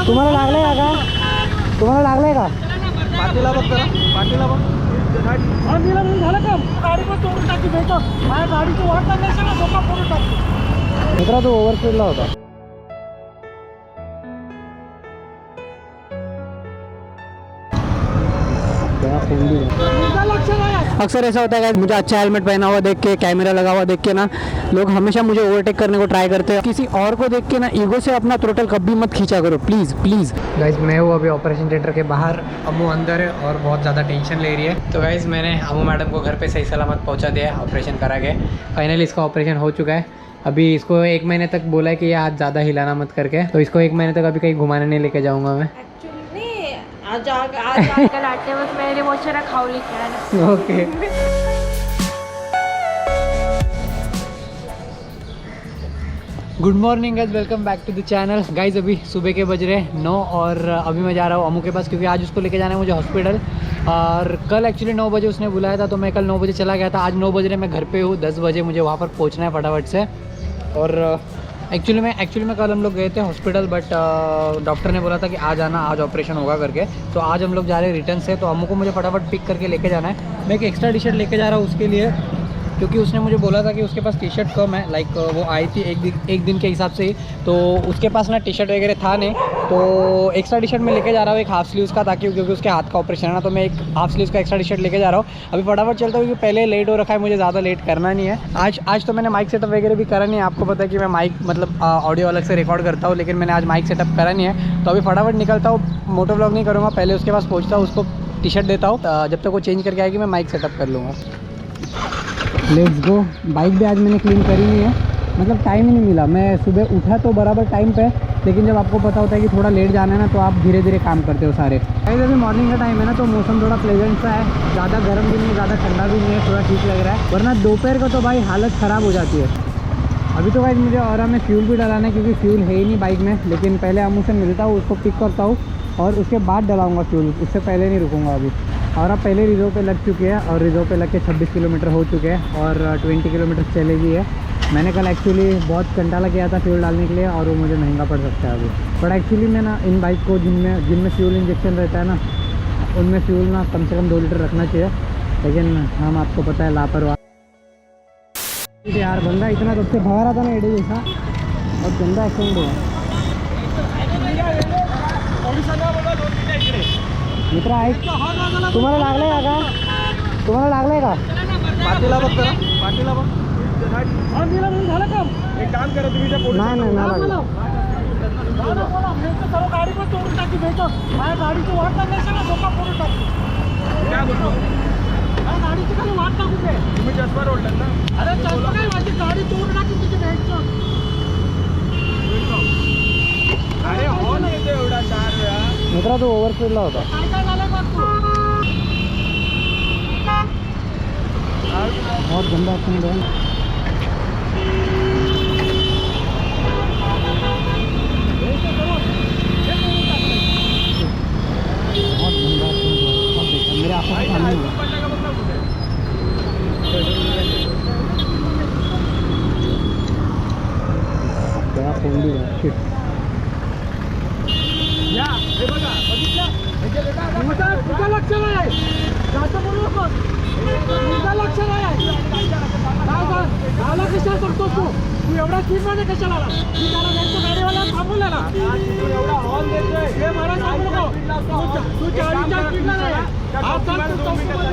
तुम्हाला लागलंय का? तुम्हाला लागलंय का? पाठीला बघ जरा, पाठीला बघ. झालं का? गाडी पण तोडून टाकी भेटत. माझ्या गाडीची वाट लागली ना धोका करून टाकतो. मित्रा तो ओव्हरस्पीडला होता. अक्सर ऐसा होता है मुझे अच्छा हेलमेट पहना हुआ देख के, कैमरा लगा हुआ देख के ना लोग हमेशा मुझे ओवरटेक करने को ट्राई करते हैं. किसी और को देख के ना ईगो से अपना थ्रोटल कभी मत खींचा करो, प्लीज़ प्लीज़. गाइज मैं हूँ अभी ऑपरेशन थिएटर के बाहर, अम्मू अंदर है और बहुत ज़्यादा टेंशन ले रही है. तो गाइज मैंने अम्मू मैडम को घर पे सही सलामत पहुँचा दिया है ऑपरेशन करा के. फाइनली इसका ऑपरेशन हो चुका है. अभी इसको 1 महीने तक बोला है कि ये हाथ ज़्यादा हिलाना मत करके, तो इसको 1 महीने तक अभी कहीं घुमाने नहीं लेके जाऊँगा मैं. आज कल आते वक्त मैंने बहुत सारा खाओ लिखा है. Okay. Good morning guys, welcome back to the channel. Guys अभी सुबह के बज रहे 9 और अभी मैं जा रहा हूँ अम्मू के पास, क्योंकि आज उसको लेके जाना है मुझे हॉस्पिटल. और कल एक्चुअली 9 बजे उसने बुलाया था, तो मैं कल 9 बजे चला गया था. आज 9 बजे मैं घर पे हूँ, 10 बजे मुझे वहाँ पर पहुँचना है फटाफट से. और एक्चुअली में कल हम लोग गए थे हॉस्पिटल, बट डॉक्टर ने बोला था कि आज आना, आज ऑपरेशन होगा करके. तो आज हम लोग जा रहे हैं रिटर्न से. तो अम्मू को मुझे फटाफट पिक करके लेके जाना है. मैं एक एक्स्ट्रा टी शर्ट लेके जा रहा हूँ उसके लिए, क्योंकि उसने मुझे बोला था कि उसके पास टी शर्ट कम है. लाइक वो आई थी एक दिन के हिसाब से ही, तो उसके पास ना टी शर्ट वगैरह था नहीं. तो एक्स्ट्रा टी शर्ट मैं लेके जा रहा हूँ, एक हाफ स्लीव्स का, ताकि क्योंकि उसके हाथ का ऑपरेशन है ना, तो मैं एक हाफ स्लीव्स का एक्स्ट्रा टी शर्ट लेके जा रहा हूँ. अभी फटाफट चलता हूँ, क्योंकि पहले लेट हो रखा है, मुझे ज़्यादा लेट करना नहीं है. आज तो मैंने माइक सेटअप वगैरह भी करा नहीं है. आपको पता है कि मैं माइक मतलब ऑडियो अलग से रिकॉर्ड करता हूँ, लेकिन मैंने आज माइक सेटअप करा नहीं है. तो अभी फटाफट निकलता हूँ, मोटो व्लॉग नहीं करूँगा, पहले उसके पास पहुँचता हूँ, उसको टी शर्ट देता हूँ. जब तक वो चेंज करके आएगी मैं माइक सेटअप कर लूँगा. Let's go. बाइक भी आज मैंने क्लीन करी नहीं है, मतलब टाइम ही नहीं मिला. मैं सुबह उठा तो बराबर टाइम पे, लेकिन जब आपको पता होता है कि थोड़ा लेट जाना है ना, तो आप धीरे धीरे काम करते हो सारे. अभी मॉर्निंग का टाइम है ना, तो मौसम थोड़ा प्लेजेंट सा है. ज़्यादा गर्म भी नहीं, ज़्यादा ठंडा भी नहीं है, थोड़ा ठीक लग रहा है. वरना दोपहर का तो भाई हालत ख़राब हो जाती है. अभी तो भाई मुझे और में फ्यूल भी डलाना है, क्योंकि फ्यूल है ही नहीं बाइक में. लेकिन पहले अम्मू से मिलता हूँ, उसको पिक करता हूँ और उसके बाद डलाऊँगा फ्यूल. उससे पहले नहीं रुकूँगा अभी. और अब पहले रिजर्व पे लग चुके हैं, और रिजर्व पे लग के 26 किलोमीटर हो चुके हैं, और 20 किलोमीटर चलेगी है. मैंने कल एक्चुअली बहुत कंटाला किया था फ्यूल डालने के लिए, और वो मुझे महंगा पड़ सकता है अभी. बट एक्चुअली मैं ना इन बाइक को जिनमें फ्यूल इंजेक्शन रहता है ना, उनमें फ्यूल ना कम से कम 2 लीटर रखना चाहिए. लेकिन हम आपको पता है लापरवाह यार. बंदा इतना तब से भगा रहा था ना एडे जैसा, और गंदा एक्सीडेंट हुआ. मित्रा ऐक, तुम्हाला लागलंय का? तुम्हाला लागलंय का? पाठीला बघ जरा, पाठीला बघ. झालं का? एक काम करा तुम्ही त्या पोलीस. नाही लागलं. सर्व गाडी पण तोडून टाकी भेटत. माझ्या गाडीची वाट लागली ना धोका करून टाकतो. काय बोलतो? माझ्या गाडीची खाली वाट लागू दे. तुम्ही चष्मा ओढलात ना? अरे चष्मा काय, माझी गाडी तोडून टाकी तिथे भेटत. अरे हो ना, येतो एवढा 4 वेळा. मित्रा तो ओव्हरस्पीडला होता. काय झालं बघ तू. बहुत गंदा एक्सीडेंट हुआ. बहुत गंदा एक्सीडेंट हुआ, बहुत देखा मेरे आंखों के सामने हुआ. क्या फोन भी है. शिट. या हे बघा, बघितलं? हे बेटा तुझं लक्ष नाही, जास्त बोलू नकोस. तुझं लक्ष नाही. काय कशाला करतो तू एवढा स्पीडमध्ये कशाला आला? मी त्याला नेमकं गाडीवाला थांबवलेला. एवढा हॉल देतोय. हे मला सांगू नको. तू 40च्या स्पीडला नाही. हा चल तू चौकीमध्ये.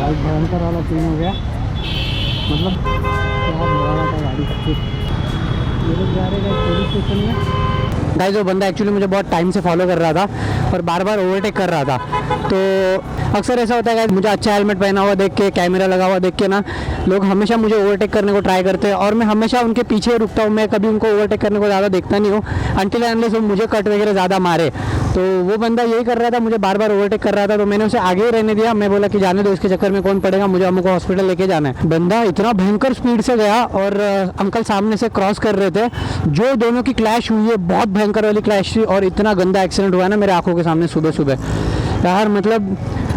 बहुत भयंकर वाला सीन हो गया. मतलब क्या बुरा रहा था गाड़ी सब कुछ. ये लोग जा रहे हैं पुलिस स्टेशन में. गाइस वो बंदा एक्चुअली मुझे बहुत टाइम से फॉलो कर रहा था और बार बार ओवरटेक कर रहा था. तो अक्सर ऐसा होता है गाइस, मुझे अच्छा हेलमेट पहना हुआ देख के, कैमरा लगा हुआ देख के ना लोग हमेशा मुझे ओवरटेक करने को ट्राई करते हैं, और मैं हमेशा उनके पीछे रुकता हूँ. मैं कभी उनको ओवरटेक करने को ज़्यादा देखता नहीं हूँ, अनटिल अनलेस वो मुझे कट वगैरह ज़्यादा मारे. तो वो बंदा यही कर रहा था, मुझे बार बार ओवरटेक कर रहा था. तो मैंने उसे आगे ही रहने दिया. मैं बोला कि जाने दो, इसके चक्कर में कौन पड़ेगा, मुझे अम्मू को हॉस्पिटल लेके जाना है. बंदा इतना भयंकर स्पीड से गया, और अंकल सामने से क्रॉस कर रहे थे. जो दोनों की क्लैश हुई है, बहुत भयंकर वाली क्लैश थी, और इतना गंदा एक्सीडेंट हुआ है ना मेरे आंखों के सामने सुबह सुबह. यार मतलब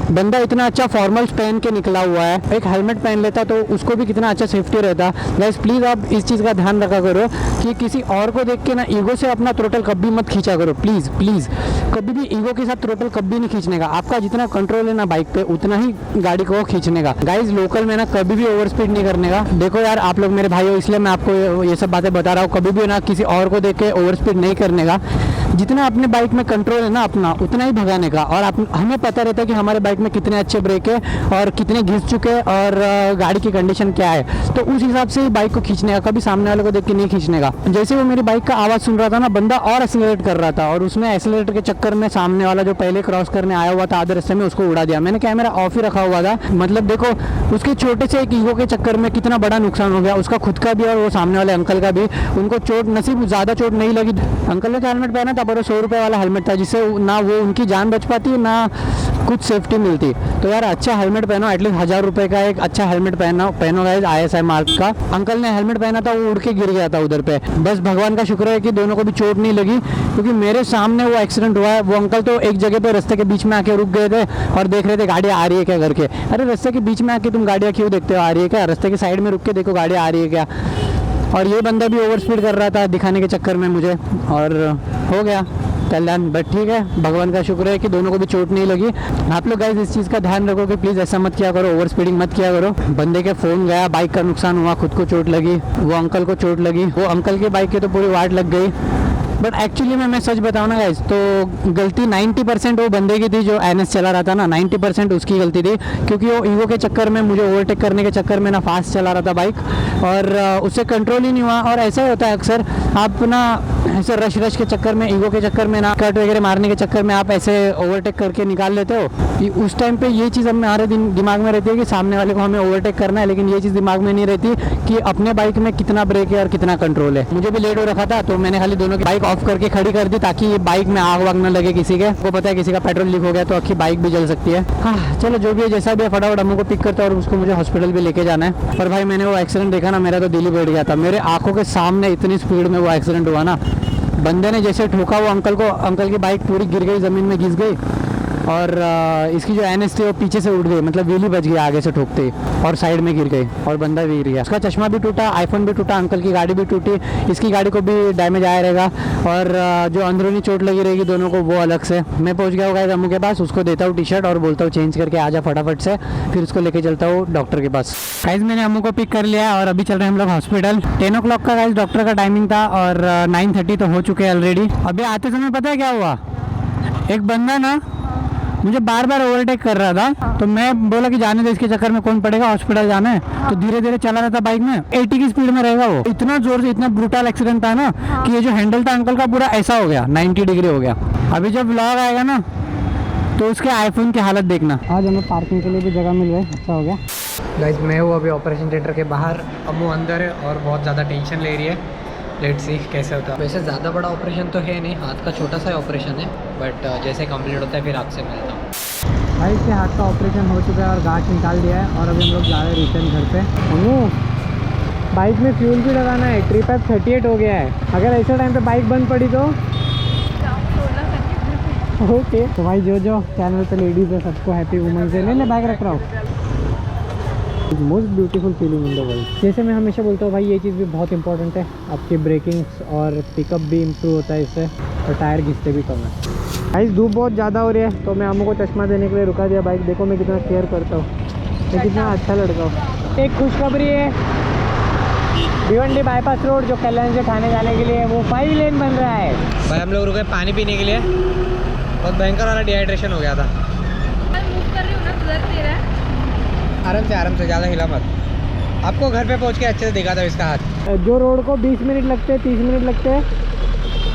बंदा इतना अच्छा फॉर्मल पहन के निकला हुआ है, एक हेलमेट पहन लेता तो उसको भी कितना अच्छा सेफ्टी रहता। गाइस प्लीज़ आप इस चीज़ का ध्यान रखा करो कि किसी और को देख के ना ईगो से अपना थ्रोटल कभी मत खींचा करो। प्लीज़ प्लीज़ कभी भी ईगो के साथ थ्रोटल कभी नहीं खींचने का। आपका जितना कंट्रोल है ना बाइक पे उतना ही गाड़ी को खींचने का। गाइस लोकल में ना कभी भी ओवर स्पीड नहीं करने का। देखो यार आप लोग मेरे भाई हो इसलिए मैं आपको ये सब बातें बता रहा हूँ। कभी भी ना किसी और को देख के ओवर स्पीड नहीं करने का। जितना अपने बाइक में कंट्रोल है ना अपना उतना ही भगाने का। और हमें पता रहता है कि हमारे बाइक में कितने अच्छे ब्रेक है और कितने घिस चुके हैं और गाड़ी की कंडीशन क्या है, तो उस हिसाब से ही बाइक को खींचने का। कभी सामने वाले को देख के नहीं खींचने का। जैसे वो मेरी बाइक का आवाज़ सुन रहा था ना, बंदा और एक्सीलरेट कर रहा था और उसने एक्सीलरेटर के चक्कर में सामने वाला जो पहले क्रॉस करने आया हुआ था आधे रास्ते में उसको उड़ा दिया। मैंने कैमरा ऑफ ही रखा हुआ था। मतलब देखो उसके छोटे से एक ईगो के चक्कर में कितना बड़ा नुकसान हो गया, उसका खुद का भी और वो सामने वाले अंकल का भी। उनको चोट नसीब ज़्यादा चोट नहीं लगी। अंकल ने हेलमेट पहना था पर 100 रुपये वाला हेलमेट था जिससे ना वो उनकी जान बच पाती ना कुछ सेफ्टी मिलती। तो यार अच्छा हेलमेट पहनो, एटलीस्ट 1000 रुपये का एक अच्छा हेलमेट पहनो गाइस ISI मार्क का। अंकल ने हेलमेट पहना था वो उड़ के गिर गया था उधर पे। बस भगवान का शुक्र है कि दोनों को भी चोट नहीं लगी, क्योंकि मेरे सामने वो एक्सीडेंट हुआ है। वो अंकल तो एक जगह पे रास्ते के बीच में आके रुक गए थे और देख रहे थे गाड़ी आ रही है क्या करके। अरे रास्ते के बीच में आके तुम गाड़ियाँ क्यों देखते हो, आ रही है क्या? रास्ते के साइड में रुक के देखो गाड़ी आ रही है क्या। और ये बंदा भी ओवर स्पीड कर रहा था दिखाने के चक्कर में मुझे, और हो गया कल्याण। बट ठीक है, भगवान का शुक्र है कि दोनों को भी चोट नहीं लगी। आप लोग गाइस इस चीज़ का ध्यान रखो कि प्लीज़ ऐसा मत किया करो, ओवर स्पीडिंग मत किया करो। बंदे के फ़ोन गया, बाइक का नुकसान हुआ, खुद को चोट लगी, वो अंकल को चोट लगी। वो अंकल की बाइक की तो पूरी वाट लग गई। बट एक्चुअली में मैं सच बताऊँ ना गाइस, तो गलती 90% वो बंदे की थी जो NS चला रहा था ना, 90% उसकी गलती थी। क्योंकि वो ईगो के चक्कर में, मुझे ओवरटेक करने के चक्कर में ना फास्ट चला रहा था बाइक और उससे कंट्रोल ही नहीं हुआ। और ऐसा ही होता है अक्सर, आप ना ऐसे रश के चक्कर में, ईगो के चक्कर में ना, कट वगैरह मारने के चक्कर में आप ऐसे ओवरटेक करके निकाल लेते हो। उस टाइम पे ये चीज़ हमारे दिमाग में रहती है कि सामने वाले को हमें ओवरटेक करना है, लेकिन ये चीज़ दिमाग में नहीं रहती कि अपने बाइक में कितना ब्रेक है और कितना कंट्रोल है। मुझे भी लेट हो रखा था तो मैंने खाली दोनों की बाइक ऑफ करके खड़ी कर दी ताकि ये बाइक में आग वाग न लगे किसी के। को पता है किसी का पेट्रोल लीक हो गया तो आखिर बाइक भी जल सकती है। हाँ चलो जो भी है, जैसा भी है, फटाफट अम्मू को पिक करता है और उसको मुझे हॉस्पिटल भी लेके जाना है। पर भाई मैंने वो एक्सीडेंट देखा ना, मेरा तो दिल ही बैठ गया था। मेरे आंखों के सामने इतनी स्पीड में वो एक्सीडेंट हुआ ना, बंदे ने जैसे ठोका वो अंकल को, अंकल की बाइक पूरी गिर गई, ज़मीन में घिस गई और इसकी जो NS थी वो पीछे से उड़ गई, मतलब व्हील बच गया आगे से ठोकते ही और साइड में गिर गई और बंदा भी गिर गया। उसका चश्मा भी टूटा, आईफोन भी टूटा, अंकल की गाड़ी भी टूटी, इसकी गाड़ी को भी डैमेज आया रहेगा और जो अंदरूनी चोट लगी रहेगी दोनों को वो अलग से। मैं पहुंच गया होगा अम्मू के पास, उसको देता हूँ टी-शर्ट और बोलता हूँ चेंज करके आ जा फटाफट से, फिर उसको लेके चलता हूँ डॉक्टर के पास। गाइस मैंने अम्मू को पिक कर लिया और अभी चल रहे हैं हम लोग हॉस्पिटल। 10 o'clock का गाइस डॉक्टर का टाइमिंग था और 9:30 तो हो चुके हैं ऑलरेडी। अभी आते समय पता है क्या हुआ, एक बंदा ना मुझे बार बार ओवरटेक कर रहा था, तो मैं बोला कि जाने दे, इसके चक्कर में कौन पड़ेगा, हॉस्पिटल जाना है। तो धीरे धीरे चला रहा था बाइक में, 80 की स्पीड में रहेगा वो। इतना जोर से, इतना ब्रूटल एक्सीडेंट था ना कि ये जो हैंडल था अंकल का पूरा ऐसा हो गया, 90 डिग्री हो गया। अभी जब व्लॉग आएगा ना तो उसके आईफोन की हालत देखना। आज हमें पार्किंग के लिए भी जगह मिल गई, अच्छा हो गया। गाइस मैं हूँ अभी ऑपरेशन थिएटर के बाहर, अम्मू अंदर है और बहुत ज़्यादा टेंशन ले रही है। लेट्स सी कैसे होता है। वैसे ज़्यादा बड़ा ऑपरेशन तो है नहीं, हाथ का छोटा सा ऑपरेशन है, बट जैसे कंप्लीट होता है फिर आपसे मिलता हूँ। भाई इसके हाथ का ऑपरेशन हो चुका है और गांठ निकाल दिया है और अभी हम लोग जा रहे हैं रिटर्न घर पे। अम्मू बाइक में फ्यूल भी लगाना है, ट्रिप ऐप 38 हो गया है। अगर ऐसे टाइम पे बाइक बंद पड़ी तो ओके। तो भाई जो चैनल पे लेडीज़ है सबको हैप्पी वुमेन्स डे। ले बैग रख रहा हूँ। Most beautiful feeling in the world. जैसे मैं हमेशा बोलता हूँ भाई ये चीज़ भी बहुत इंपॉर्टेंट है, आपकी ब्रेकिंग्स और पिकअप भी इम्प्रूव होता है इससे और टायर घिसते भी कम है। भाई धूप बहुत ज़्यादा हो रही है तो मैं अम्मू को चश्मा देने के लिए रुका दिया बाइक। देखो मैं कितना केयर करता हूँ, मैं कितना अच्छा लड़का हूँ। एक खुशखबरी है, भिवंडी बाईपास रोड जो कल्याण से ठाणे जाने के लिए वो 5 लेन बन रहा है। भाई हम लोग रुके पानी पीने के लिए, बहुत भयंकर वाला डिहाइड्रेशन हो गया था। आराम से ज़्यादा हिला मत, आपको घर पे पहुंच के अच्छे से देखा था इसका हाथ। जो रोड को 20 मिनट लगते हैं, 30 मिनट लगते हैं,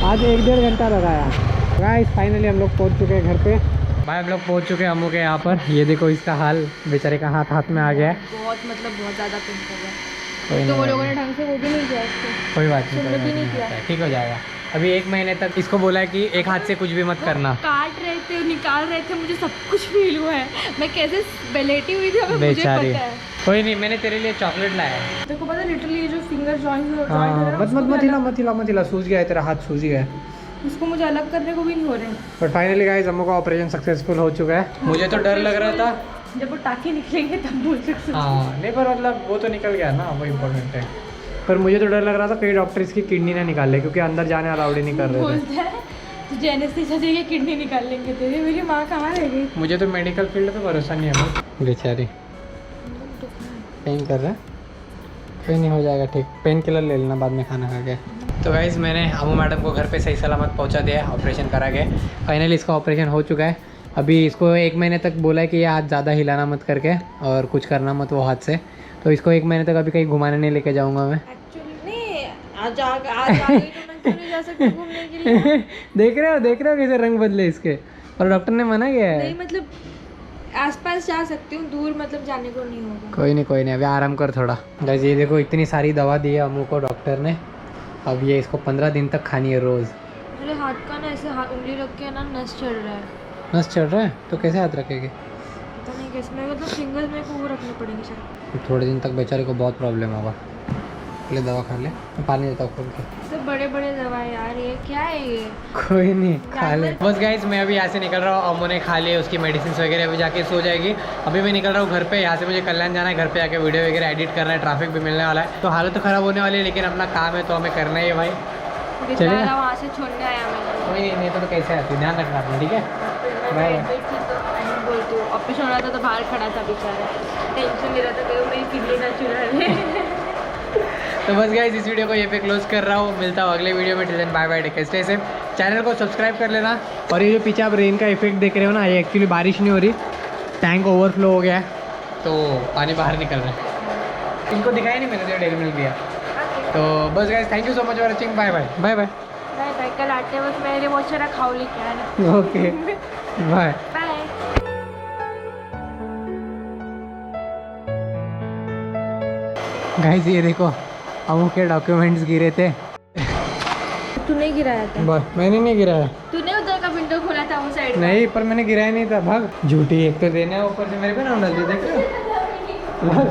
आज 1-1.5 घंटा लगाया। गाइस फाइनली हम लोग पहुंच चुके हैं घर पे। भाई हम लोग पहुंच चुके हैं अम्मू के यहाँ पर। ये देखो इसका हाल, बेचारे का हाथ में आ गया है। बहुत ज़्यादा पेन कर रहा है। तो वो लोगों ने ढंग से वो भी नहीं किया इसको। कोई बात नहीं, ठीक हो जाएगा। अभी 1 महीने तक इसको बोला है कि एक हाथ से कुछ भी मत करना। काट रहे थे, निकाल रहे थे, मुझे सब कुछ फील हुआ है। मैं कैसे बेलेटी हुई थी हमें मुझे पता है। कोई नहीं, मैंने तेरे लिए चॉकलेट लाया है। देखो पता है लिटरली ये जो फिंगर जॉइंट मत हिला, सूज गया है तेरा हाथ, सूज गया है। उसको मुझे अलग करने को भी नहीं हो रहा है। बट फाइनली गाइस अम्मू का ऑपरेशन सक्सेसफुल हो चुका है। मुझे तो डर लग रहा था। जब वो टाँके निकलेंगे तब बोल सकते। हाँ नहीं, पर मतलब वो तो निकल गया ना, वो इम्पोर्टेंट है। पर मुझे तो डर लग रहा था कई डॉक्टर इसकी किडनी ना निकाल ले, क्योंकि अंदर जाने अलाउड ही नहीं कर रहे थे। बोलता है तुझे एनेस्थीसिया देके किडनी निकाल लेंगे तेरे। मेरी माँ कहाँ रह गई? मुझे तो मेडिकल फील्ड पे भरोसा नहीं है। बेचारी पेन कर रहा है, कोई नहीं, हो जाएगा ठीक। पेन किलर ले लेना बाद में खाना खा के। तो गाइज़ मैंने अमू मैडम को घर पे सही सलामत पहुंचा दिया है, ऑपरेशन करा के। फाइनली इसका ऑपरेशन हो चुका है। अभी इसको 1 महीने तक बोला है कि ये हाथ ज़्यादा हिलाना मत करके और कुछ करना मत वो हाथ से। तो इसको 1 महीने तक अभी कहीं घुमाने नहीं लेके जाऊँगा मैं। एक्चुअली नहीं, आज आ गई तो मैं क्यों नहीं जा सकती घूमने के लिए? देख रहे हो कैसे रंग बदले इसके। और डॉक्टर ने मना किया है। नहीं मतलब आसपास जा सकती हूँ, दूर मतलब जाने को नहीं होगा। कोई नहीं, अभी आराम कर थोड़ा। गाइस ये देखो इतनी सारी दवा दी है अमू को डॉक्टर ने। अब ये इसको 15 दिन तक खानी है रोज़। मेरे हाथ का ना ऐसे उंगली रख के ना नस चढ़ रहा है। नस चढ़ रहा है तो कैसे हाथ रखेंगे? पता नहीं कैसे, मैं मतलब फिंगर्स मेरे को वो रखने पड़ेंगे शायद। थोड़े दिन तक बेचारे को बहुत प्रॉब्लम होगा। ले दवा खा ले, मैं पानी देता हूँ खोल के। तो बड़े बड़े दवाई यार, ये क्या है ये? कोई नहीं, खा ले। बस गाइस मैं अभी यहाँ से निकल रहा हूँ। अम्मू ने खा लिए उसकी मेडिसिन वगैरह, अभी जाके सो जाएगी। अभी मैं निकल रहा हूँ घर पे। यहाँ से मुझे कल्याण जाना है, घर पे जाके वीडियो वगैरह एडिट करना है, ट्रैफिक भी मिलने वाला है। तो हालत तो ख़राब होने वाली है, लेकिन अपना काम है तो हमें करना ही है भाई। बेचारा वहाँ से छोड़ने आया मैं। कोई नहीं तो कैसे आती, ध्यान रखना अपना, ठीक है? बाय। बोलती हूँ ऑपरेशन हो रहा था तो बाहर खड़ा था बेचारा, टेंशन ले रहा था कहीं मेरी किडनी ना चुरा ले। तो बस गाइस इस वीडियो को ये पे क्लोज कर रहा हूँ। मिलता हूँ अगले वीडियो में। Till then bye bye, take care, stay safe. Channel को सब्सक्राइब कर लेना। और ये जो पीछे आप रेन का इफेक्ट देख रहे हो ना, ये एक्चुअली बारिश नहीं हो रही, टैंक ओवरफ्लो हो गया है तो पानी बाहर निकल रहा है। इनको दिखाया नहीं मैंने, जो डेली मिल्क दिया। तो बस guys thank you so much for watching. Bye bye bye bye bye bye. कल आते वक्त मेरे बहुत सारा खाओ लेके आना। Okay bye bye. गाइस ये देखो अमू के डॉक्यूमेंट्स गिरे थे। तूने गिराया था? बस मैंने नहीं गिराया। तूने उधर का विंडो खोला था वो साइड? नहीं, पर मैंने गिराया नहीं था। भाग, झूठी। एक तो देना है, ऊपर से मेरे पे नाम डाल दिया, देख रहे हो?